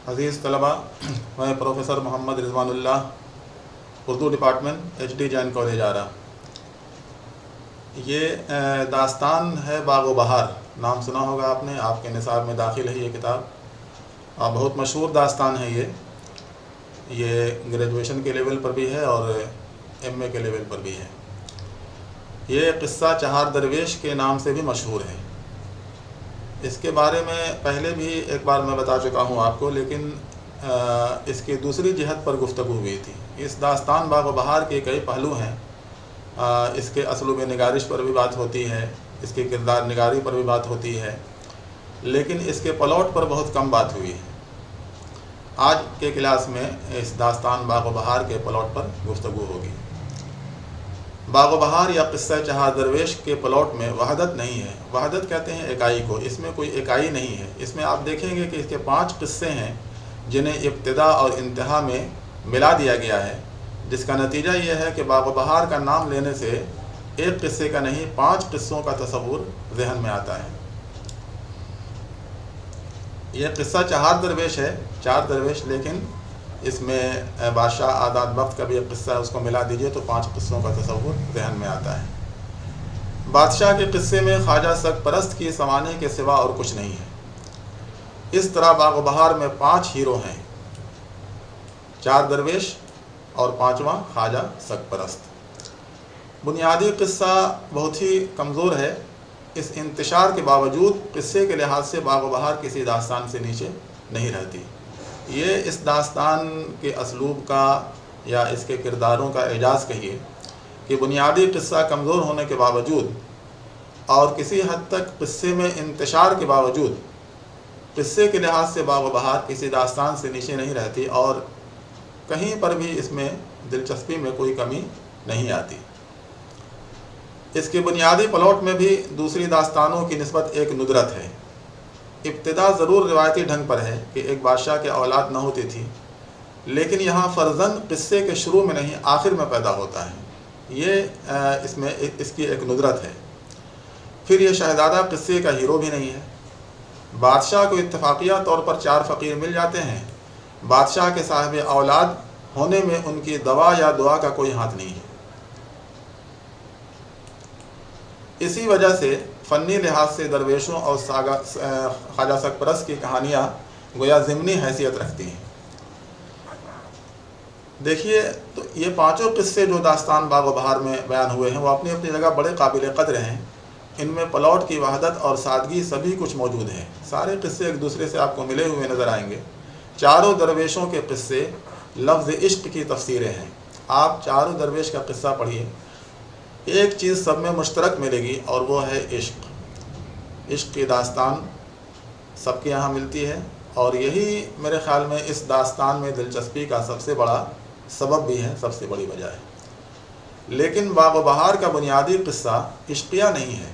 عزیز طلبہ، میں professor Mohammad Rizwanullah, Urdu department HD Jain college Ara. یہ داستان ہے باغ و بہار، نام سنا ہوگا آپ نے، آپ کے نصاب میں داخل ہے یہ کتاب۔ بہت مشہور داستان ہے یہ گریجویشن کے لیول پر بھی ہے اور MA کے لیول پر بھی ہے۔ یہ قصہ چہار درویش کے نام سے بھی مشہور ہے۔ اس کے بارے میں پہلے بھی ایک بار میں بتا چکا ہوں آپ کو، لیکن اس کی دوسری جہت پر گفتگو ہوئی تھی۔ اس داستان باغ و بہار کے کئی پہلو ہیں۔ اس کے اسلوب نگارش پر بھی بات ہوتی ہے، اس کی کردار نگاری پر بھی بات ہوتی ہے، لیکن اس کے پلاٹ پر بہت کم بات ہوئی ہے۔ آج کے کلاس میں اس داستان باغ و بہار کے پلاٹ پر گفتگو ہوگی۔ باغ و بہار یا قصہ چہار درویش کے پلاٹ میں وحدت نہیں ہے۔ وحدت کہتے ہیں اکائی کو، اس میں کوئی اکائی نہیں ہے۔ اس میں آپ دیکھیں گے کہ اس کے 5 قصے ہیں جنہیں ابتدا اور انتہا میں ملا دیا گیا ہے، جس کا نتیجہ یہ ہے کہ باغ و بہار کا نام لینے سے ایک قصے کا نہیں 5 قصوں کا تصور ذہن میں آتا ہے۔ یہ قصہ چہار درویش ہے، 4 درویش، لیکن اس میں بادشاہ آداد بخت کا بھی ایک قصہ ہے، اس کو ملا دیجئے تو 5 قصوں کا تصور ذہن میں آتا ہے۔ بادشاہ کے قصے میں خواجہ سگ پرست کی سوانح کے سوا اور کچھ نہیں ہے۔ اس طرح باغ و بہار میں 5 ہیرو ہیں، 4 درویش اور 5واں خواجہ سگ پرست۔ بنیادی قصہ بہت ہی کمزور ہے۔ اس انتشار کے باوجود قصے کے لحاظ سے باغ و بہار کسی داستان سے نیچے نہیں رہتی۔ یہ اس داستان کے اسلوب کا یا اس کے کرداروں کا اعجاز کہیے کہ بنیادی قصہ کمزور ہونے کے باوجود اور کسی حد تک قصے میں انتشار کے باوجود قصے کے لحاظ سے باغ و بہار کسی داستان سے نیچے نہیں رہتی اور کہیں پر بھی اس میں دلچسپی میں کوئی کمی نہیں آتی۔ اس کے بنیادی پلاٹ میں بھی دوسری داستانوں کی نسبت ایک ندرت ہے۔ ابتدا ضرور روایتی ڈھنگ پر ہے کہ ایک بادشاہ کے اولاد نہ ہوتی تھی، لیکن یہاں فرزند قصے کے شروع میں نہیں آخر میں پیدا ہوتا ہے۔ یہ اس کی ایک ندرت ہے۔ پھر یہ شہزادہ قصے کا ہیرو بھی نہیں ہے۔ بادشاہ کو اتفاقیہ طور پر 4 فقیر مل جاتے ہیں، بادشاہ کے صاحب اولاد ہونے میں ان کی دوا یا دعا کا کوئی ہاتھ نہیں ہے۔ اسی وجہ سے فنی لحاظ سے درویشوں اور خواجہ سگ پرست کی کہانیاں گویا ضمنی حیثیت رکھتی ہیں۔ دیکھیے تو یہ 5 قصے جو داستان باغ و بہار میں بیان ہوئے ہیں وہ اپنی اپنی جگہ بڑے قابل قدر ہیں۔ ان میں پلاٹ کی وحدت اور سادگی سبھی کچھ موجود ہیں۔ سارے قصے ایک دوسرے سے آپ کو ملے ہوئے نظر آئیں گے۔ چاروں درویشوں کے قصے لفظ عشق کی تفسیریں ہیں۔ آپ چاروں درویش کا قصہ پڑھیے، ایک چیز سب میں مشترک ملے گی اور وہ ہے عشق۔ عشق کی داستان سب کے یہاں ملتی ہے اور یہی میرے خیال میں اس داستان میں دلچسپی کا سب سے بڑا سبب بھی ہے، سب سے بڑی وجہ ہے۔ لیکن باغ و بہار کا بنیادی قصہ عشقیہ نہیں ہے۔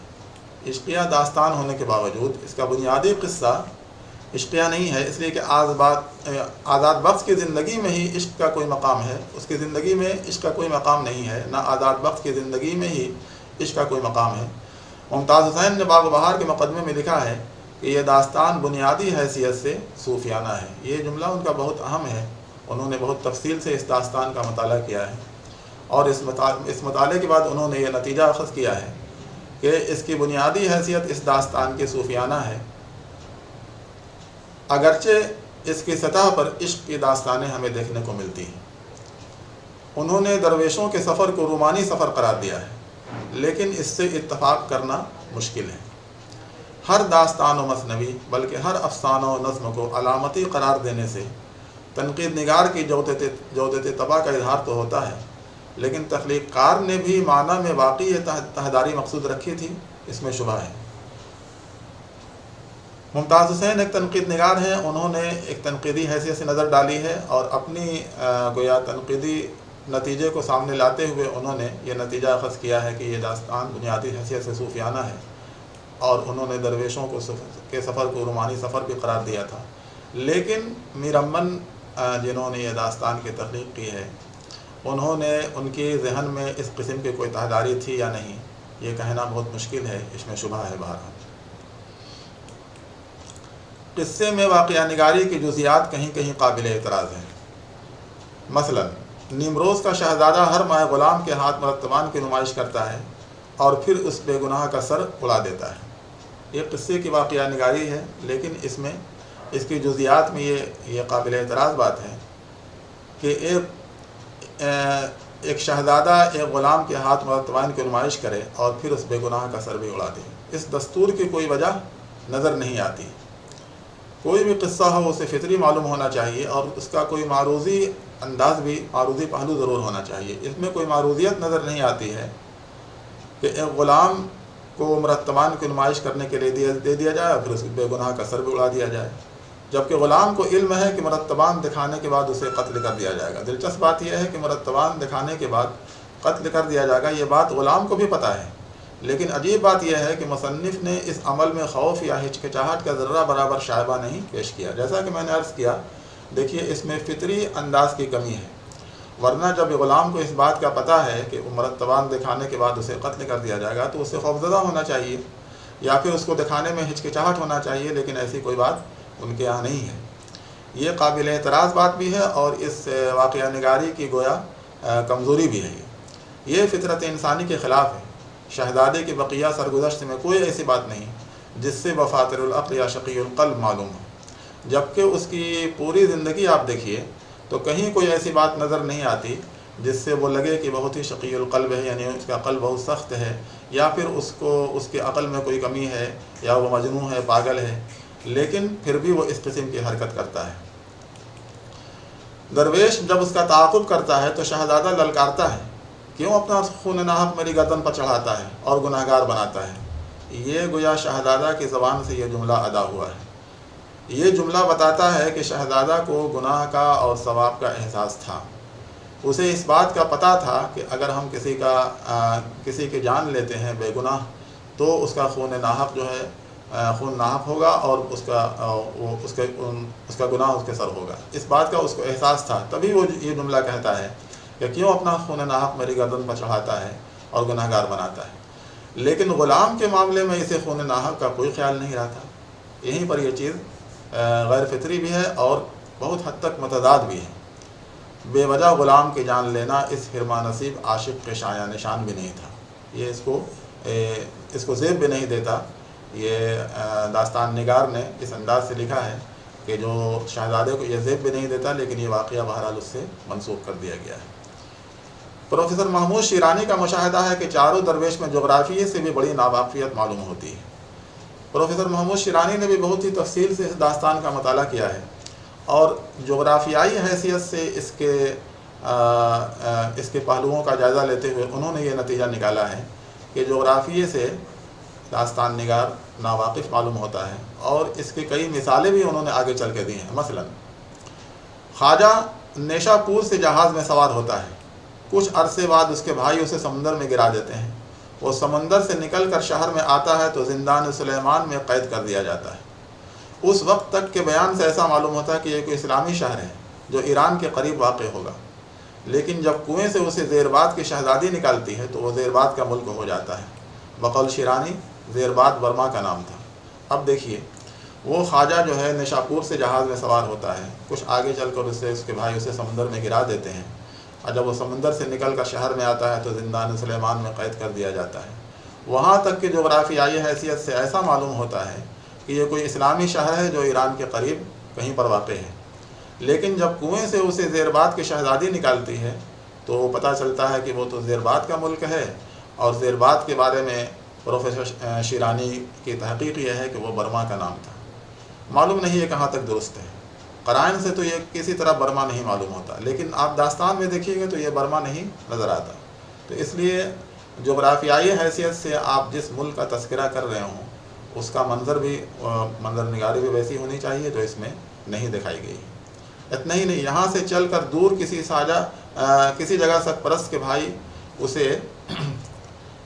عشقیہ داستان ہونے کے باوجود اس کا بنیادی قصہ عشقیہ نہیں ہے، اس لیے کہ آزاد بخت کی زندگی میں ہی عشق کا کوئی مقام ہے، اس کی زندگی میں عشق کا کوئی مقام نہیں ہے، نہ آزاد بخت کی زندگی میں ہی عشق کا کوئی مقام ہے۔ ممتاز حسین نے باغ و بہار کے مقدمے میں لکھا ہے کہ یہ داستان بنیادی حیثیت سے صوفیانہ ہے۔ یہ جملہ ان کا بہت اہم ہے، انہوں نے بہت تفصیل سے اس داستان کا مطالعہ کیا ہے اور اس مطالعے کے بعد انہوں نے یہ نتیجہ اخذ کیا ہے کہ اس کی بنیادی حیثیت اس داستان کی صوفیانہ ہے، اگرچہ اس کی سطح پر عشق کی داستانیں ہمیں دیکھنے کو ملتی ہیں۔ انہوں نے درویشوں کے سفر کو رومانی سفر قرار دیا ہے، لیکن اس سے اتفاق کرنا مشکل ہے۔ ہر داستان و مثنوی بلکہ ہر افسانہ و نظم کو علامتی قرار دینے سے تنقید نگار کی جودت طبع کا اظہار تو ہوتا ہے، لیکن تخلیق کار نے بھی معنی میں واقعی یہ تہداری مقصود رکھی تھی، اس میں شبہ ہے۔ ممتاز حسین ایک تنقید نگار ہیں، انہوں نے ایک تنقیدی حیثیت سے نظر ڈالی ہے اور اپنی گویا تنقیدی نتیجے کو سامنے لاتے ہوئے انہوں نے یہ نتیجہ اخذ کیا ہے کہ یہ داستان بنیادی حیثیت سے صوفیانہ ہے، اور انہوں نے درویشوں کے سفر کو رومانی سفر بھی قرار دیا تھا۔ لیکن میر امن جنہوں نے یہ داستان کی تخلیق کی ہے، انہوں نے ان کی ذہن میں اس قسم کی کوئی تہداری تھی یا نہیں، یہ کہنا بہت مشکل ہے، اس میں شبہ ہے۔ بہرحال قصے میں واقعہ نگاری کی جزیات کہیں کہیں قابل اعتراض ہیں۔ مثلا نیمروز کا شہزادہ ہر ماہ غلام کے ہاتھ مرتبان کی نمائش کرتا ہے اور پھر اس بے گناہ کا سر اڑا دیتا ہے۔ یہ قصے کی واقعہ نگاری ہے، لیکن اس میں اس کی جزیات میں یہ قابل اعتراض بات ہے کہ ایک شہزادہ ایک غلام کے ہاتھ مرتبان کی نمائش کرے اور پھر اس بے گناہ کا سر بھی اڑا دے۔ اس دستور کی کوئی وجہ نظر نہیں آتی۔ کوئی بھی قصہ ہو اسے فطری معلوم ہونا چاہیے اور اس کا کوئی معروضی انداز بھی، معروضی پہلو ضرور ہونا چاہیے۔ اس میں کوئی معروضیت نظر نہیں آتی ہے کہ ایک غلام کو مرتبان کی نمائش کرنے کے لیے دے دیا جائے اور پھر اس بے گناہ کا سر بھی اڑا دیا جائے، جبکہ غلام کو علم ہے کہ مرتبان دکھانے کے بعد اسے قتل کر دیا جائے گا۔ دلچسپ بات یہ ہے کہ مرتبان دکھانے کے بعد قتل کر دیا جائے گا، یہ بات غلام کو بھی پتہ ہے، لیکن عجیب بات یہ ہے کہ مصنف نے اس عمل میں خوف یا ہچکچاہٹ کا ذرہ برابر شائبہ نہیں پیش کیا۔ جیسا کہ میں نے عرض کیا، دیکھیے اس میں فطری انداز کی کمی ہے، ورنہ جب غلام کو اس بات کا پتہ ہے کہ مرتبان دکھانے کے بعد اسے قتل کر دیا جائے گا تو اسے خوفزدہ ہونا چاہیے یا پھر اس کو دکھانے میں ہچکچاہٹ ہونا چاہیے، لیکن ایسی کوئی بات ان کے یہاں نہیں ہے۔ یہ قابل اعتراض بات بھی ہے اور اس واقعہ نگاری کی گویا کمزوری بھی ہے۔ یہ فطرت انسانی کے خلاف ہے۔ شہزادے کی بقیہ سرگزشت میں کوئی ایسی بات نہیں جس سے وہ فاتر العقل یا شقی القلب معلوم ہو، جبکہ اس کی پوری زندگی آپ دیکھیے تو کہیں کوئی ایسی بات نظر نہیں آتی جس سے وہ لگے کہ بہت ہی شقی القلب ہے، یعنی اس کا قلب بہت سخت ہے، یا پھر اس کے عقل میں کوئی کمی ہے، یا وہ مجنون ہے، پاگل ہے، لیکن پھر بھی وہ اس قسم کی حرکت کرتا ہے۔ درویش جب اس کا تعاقب کرتا ہے تو شہزادہ للکارتا ہے، کیوں اپنا خون ناحق میری گردن پر چڑھاتا ہے اور گناہگار بناتا ہے؟ یہ گویا شہزادہ کی زبان سے یہ جملہ ادا ہوا ہے۔ یہ جملہ بتاتا ہے کہ شہزادہ کو گناہ کا اور ثواب کا احساس تھا۔ اسے اس بات کا پتہ تھا کہ اگر ہم کسی کی جان لیتے ہیں بے گناہ تو اس کا خون ناحق جو ہے خون ناحق ہوگا اور اس کا گناہ اس کے سر ہوگا۔ اس بات کا اس کو احساس تھا، تبھی وہ یہ جملہ کہتا ہے کہ کیوں اپنا خون ناحق میری گردن پر چڑھاتا ہے اور گناہگار بناتا ہے۔ لیکن غلام کے معاملے میں اسے خون ناحق کا کوئی خیال نہیں رہتا۔ یہیں پر یہ چیز غیر فطری بھی ہے اور بہت حد تک متضاد بھی ہے۔ بے وجہ غلام کی جان لینا اس حرمہ نصیب عاشق کے شایع نشان بھی نہیں تھا۔ یہ اس کو زیب بھی نہیں دیتا۔ یہ داستان نگار نے اس انداز سے لکھا ہے کہ جو شہزادے کو یہ زیب بھی نہیں دیتا، لیکن یہ واقعہ بہرحال اس سے منسوخ کر دیا گیا ہے۔ پروفیسر محمود شیرانی کا مشاہدہ ہے کہ چاروں درویش میں جغرافیے سے بھی بڑی ناواقفیت معلوم ہوتی ہے۔ پروفیسر محمود شیرانی نے بھی بہت ہی تفصیل سے اس داستان کا مطالعہ کیا ہے اور جغرافیائی حیثیت سے اس کے پہلوؤں کا جائزہ لیتے ہوئے انہوں نے یہ نتیجہ نکالا ہے کہ جغرافیے سے داستان نگار ناواقف معلوم ہوتا ہے، اور اس کی کئی مثالیں بھی انہوں نے آگے چل کے دی ہیں۔ مثلا خواجہ نیشا پور سے جہاز میں سوار ہوتا ہے، کچھ عرصے بعد اس کے بھائی اسے سمندر میں گرا دیتے ہیں۔ وہ سمندر سے نکل کر شہر میں آتا ہے تو زندان سلیمان میں قید کر دیا جاتا ہے۔ اس وقت تک کے بیان سے ایسا معلوم ہوتا ہے کہ یہ کوئی اسلامی شہر ہے جو ایران کے قریب واقع ہوگا، لیکن جب کنویں سے اسے زیرباد کی شہزادی نکالتی ہے تو وہ زیرباد کا ملک ہو جاتا ہے۔ بقول شیرانی زیرباد برما کا نام تھا۔ اب دیکھیے وہ خواجہ جو ہے نیشاپور سے جہاز میں سوار ہوتا ہے، کچھ آگے چل کر اس کے بھائی اسے سمندر میں گرا دیتے ہیں، اور جب وہ سمندر سے نکل کر شہر میں آتا ہے تو زندان سلیمان میں قید کر دیا جاتا ہے۔ وہاں تک کہ جغرافیائی حیثیت سے ایسا معلوم ہوتا ہے کہ یہ کوئی اسلامی شہر ہے جو ایران کے قریب کہیں پر واقع ہے، لیکن جب کنویں سے اسے زیرباد کی شہزادی نکالتی ہے تو پتہ چلتا ہے کہ وہ تو زیرباد کا ملک ہے، اور زیرباد کے بارے میں پروفیسر شیرانی کی تحقیق یہ ہے کہ وہ برما کا نام تھا۔ معلوم نہیں یہ کہاں تک درست ہے، قرائن سے تو یہ کسی طرح برما نہیں معلوم ہوتا، لیکن آپ داستان میں دیکھیے گا تو یہ برما نہیں نظر آتا۔ تو اس لیے جغرافیائی حیثیت سے آپ جس ملک کا تذکرہ کر رہے ہوں اس کا منظر نگاری بھی ویسی ہونی چاہیے جو اس میں نہیں دکھائی گئی۔ اتنا ہی نہیں، یہاں سے چل کر دور کسی جگہ سرپرست کے بھائی اسے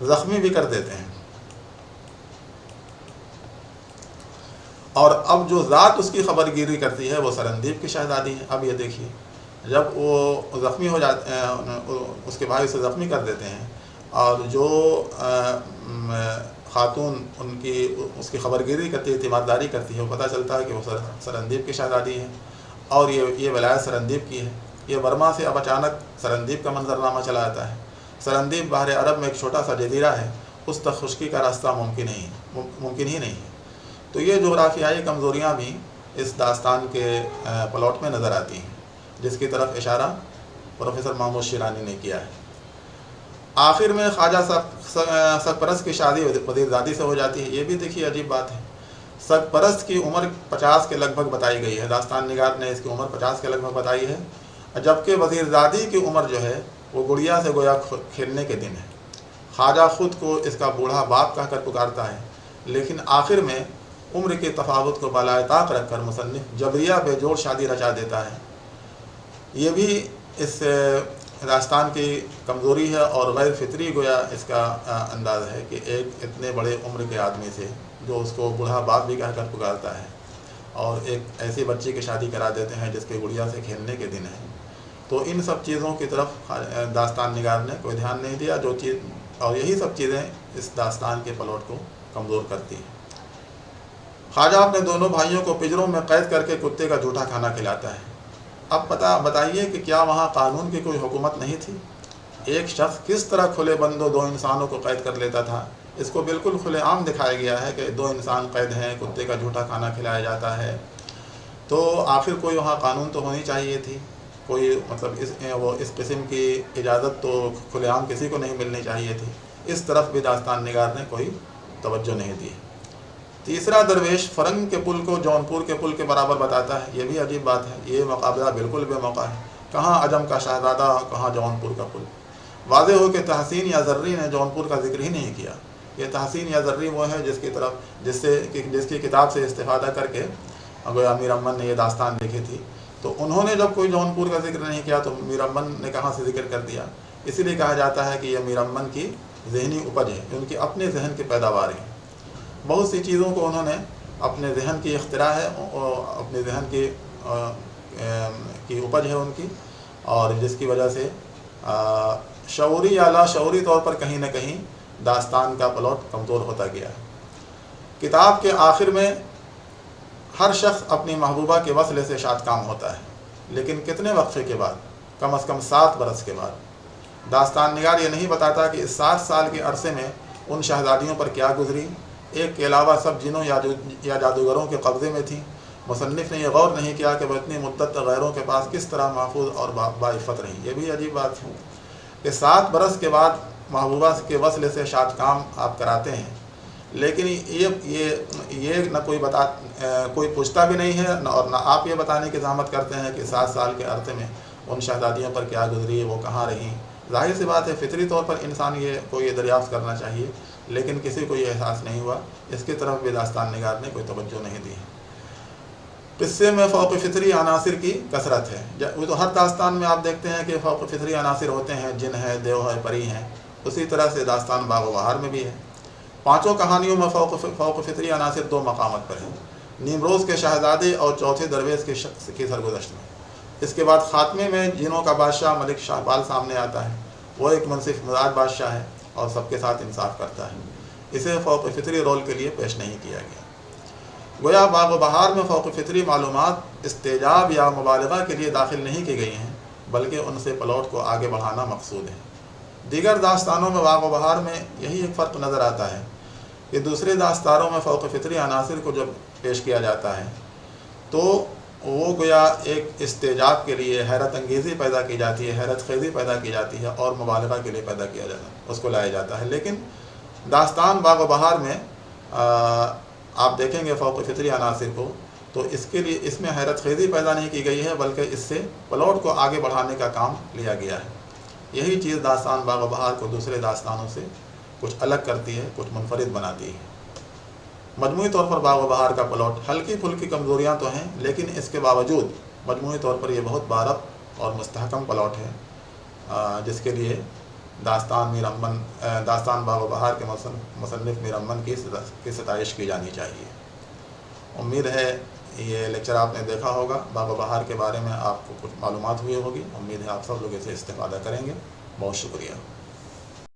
زخمی بھی کر دیتے ہیں، اور اب جو ذات اس کی خبر گیری کرتی ہے وہ سرندیپ کی شہزادی ہے۔ اب یہ دیکھیے جب وہ زخمی ہو جاتے ہیں، اس کے بھائی اسے زخمی کر دیتے ہیں، اور جو خاتون ان کی اس کی خبرگیری کرتی ہے، تیمارداری کرتی ہے، وہ پتہ چلتا ہے کہ وہ سرندیپ کی شہزادی ہے اور یہ ولایت سرندیپ کی ہے۔ یہ برما سے اب اچانک سرندیپ کا منظرنامہ چلا آتا ہے۔ سرندیپ بحر عرب میں ایک چھوٹا سا جزیرہ ہے، اس تک خشکی کا راستہ ممکن ہی نہیں ہے۔ تو یہ جغرافیائی کمزوریاں بھی اس داستان کے پلاٹ میں نظر آتی ہیں، جس کی طرف اشارہ پروفیسر محمود شیرانی نے کیا ہے۔ آخر میں خواجہ سرپرست کی شادی وزیر زادی سے ہو جاتی ہے۔ یہ بھی دیکھیے عجیب بات ہے، سرپرست کی عمر 50 کے لگ بھگ بتائی گئی ہے، داستان نگار نے اس کی عمر 50 کے لگ بھگ بتائی ہے، جبکہ وزیر زادی کی عمر جو ہے وہ گڑیا سے گویا کھیلنے کے دن ہے۔ خواجہ خود کو اس کا بوڑھا باپ کہہ کر پکارتا ہے، لیکن آخر میں عمر کے تفاوت کو بالائے طاق رکھ کر مصنف جبریہ بے جوڑ شادی رچا دیتا ہے۔ یہ بھی اس داستان کی کمزوری ہے اور غیر فطری گویا اس کا انداز ہے کہ ایک اتنے بڑے عمر کے آدمی سے جو اس کو بوڑھا باپ بھی کہہ کر پکارتا ہے اور ایک ایسی بچی کی شادی کرا دیتے ہیں جس کے گڑیا سے کھیلنے کے دن ہے۔ تو ان سب چیزوں کی طرف داستان نگار نے کوئی دھیان نہیں دیا، اور یہی سب چیزیں اس داستان کے پلاٹ کو کمزور کرتی ہیں۔ خواجہ اپنے دونوں بھائیوں کو پنجروں میں قید کر کے کتے کا جھوٹا کھانا کھلاتا ہے۔ اب بتائیے کہ کیا وہاں قانون کی کوئی حکومت نہیں تھی؟ ایک شخص کس طرح کھلے بندوں دو انسانوں کو قید کر لیتا تھا؟ اس کو بالکل کھلے عام دکھایا گیا ہے کہ دو انسان قید ہیں، کتے کا جھوٹا کھانا کھلایا جاتا ہے۔ تو آخر کوئی وہاں قانون تو ہونی چاہیے تھی، کوئی مطلب اس قسم کی اجازت تو کھلے عام کسی کو نہیں ملنی چاہیے تھی۔ اس طرف بھی داستان نگار نے کوئی توجہ نہیں دی۔ تیسرا درویش فرنگ کے پل کو جونپور کے پل کے برابر بتاتا ہے۔ یہ بھی عجیب بات ہے، یہ مقابلہ بالکل بے موقع ہے، کہاں عجم کا شہزادہ، کہاں جونپور کا پل۔ واضح ہو کہ تحسین یا زرری نے جونپور کا ذکر ہی نہیں کیا۔ یہ تحسین یا زرری وہ ہے جس کی کتاب سے استفادہ کر کے گویا میر امن نے یہ داستان لکھی تھی۔ تو انہوں نے جب کوئی جونپور کا ذکر نہیں کیا تو میر امن نے کہاں سے ذکر کر دیا؟ اسی لیے کہا جاتا ہے کہ یہ میر امن کی ذہنی اپج ہے، ان کی اپنے ذہن کی پیداوار ہے۔ بہت سی چیزوں کو انہوں نے اپنے ذہن کی اختراع ہے، اپنے ذہن کی اپج ہے ان کی، اور جس کی وجہ سے شعوری یا لا شعوری طور پر کہیں نہ کہیں داستان کا پلاٹ کمزور ہوتا گیا ہے۔ کتاب کے آخر میں ہر شخص اپنی محبوبہ کے وصل سے شاد کام ہوتا ہے، لیکن کتنے وقفے کے بعد؟ کم از کم 7 برس کے بعد۔ داستان نگار یہ نہیں بتاتا کہ اس 7 سال کے عرصے میں ان شہزادیوں پر کیا گزری، ایک کے علاوہ سب جنوں یا جادوگروں کے قبضے میں تھیں۔ مصنف نے یہ غور نہیں کیا کہ وہ اتنی مدت تک غیروں کے پاس کس طرح محفوظ اور باعفت رہیں۔ یہ بھی عجیب بات ہے کہ 7 برس کے بعد محبوبہ کے وصل سے شاد کام آپ کراتے ہیں، لیکن یہ نہ کوئی پوچھتا بھی نہیں ہے اور نہ آپ یہ بتانے کی زحمت کرتے ہیں کہ 7 سال کے عرصے میں ان شہزادیوں پر کیا گزری، وہ کہاں رہیں۔ ظاہر سی بات ہے، فطری طور پر انسان کو یہ دریافت کرنا چاہیے، لیکن کسی کو یہ احساس نہیں ہوا۔ اس کی طرف بھی داستان نگار نے کوئی توجہ نہیں دی۔ قصے میں فوق فطری عناصر کی کثرت ہے۔ وہ تو ہر داستان میں آپ دیکھتے ہیں کہ فوق فطری عناصر ہوتے ہیں، جن ہے، دیو ہے، پری ہیں۔ اسی طرح سے داستان باغ و بہار میں بھی ہے۔ 5 کہانیوں میں فوق فطری عناصر 2 مقامات پر ہیں، نیمروز کے شہزادے اور چوتھے درویش کی سرگزشت میں۔ اس کے بعد خاتمے میں جنوں کا بادشاہ ملک شاہپال سامنے آتا ہے۔ وہ ایک منصف مزاج بادشاہ ہے اور سب کے ساتھ انصاف کرتا ہے۔ اسے فوق فطری رول کے لیے پیش نہیں کیا گیا۔ گویا باغ و بہار میں فوق فطری معلومات استعجاب یا مبالغہ کے لیے داخل نہیں کی گئی ہیں، بلکہ ان سے پلاٹ کو آگے بڑھانا مقصود ہے۔ دیگر داستانوں میں باغ و بہار میں یہی ایک فرق نظر آتا ہے کہ دوسرے داستانوں میں فوق فطری عناصر کو جب پیش کیا جاتا ہے تو وہ گویا ایک استعجاب کے لیے حیرت انگیزی پیدا کی جاتی ہے، حیرت خیزی پیدا کی جاتی ہے اور مبالغہ کے لیے پیدا کیا جاتا ہے، اس کو لایا جاتا ہے۔ لیکن داستان باغ و بہار میں آپ دیکھیں گے فوق فطری عناصر کو، تو اس میں حیرت خیزی پیدا نہیں کی گئی ہے، بلکہ اس سے پلاٹ کو آگے بڑھانے کا کام لیا گیا ہے۔ یہی چیز داستان باغ و بہار کو دوسرے داستانوں سے کچھ الگ کرتی ہے، کچھ منفرد بناتی ہے۔ مجموعی طور پر باغ و بہار کا پلاٹ ہلکی پھلکی کمزوریاں تو ہیں، لیکن اس کے باوجود مجموعی طور پر یہ بہت بارب اور مستحکم پلاٹ ہے، جس کے لیے داستان باغ و بہار کے مصنف میر امن کی ستائش کی جانی چاہیے۔ امید ہے یہ لیکچر آپ نے دیکھا ہوگا، باغ و بہار کے بارے میں آپ کو کچھ معلومات ہوئی ہوگی۔ امید ہے آپ سب لوگ اسے استفادہ کریں گے۔ بہت شکریہ۔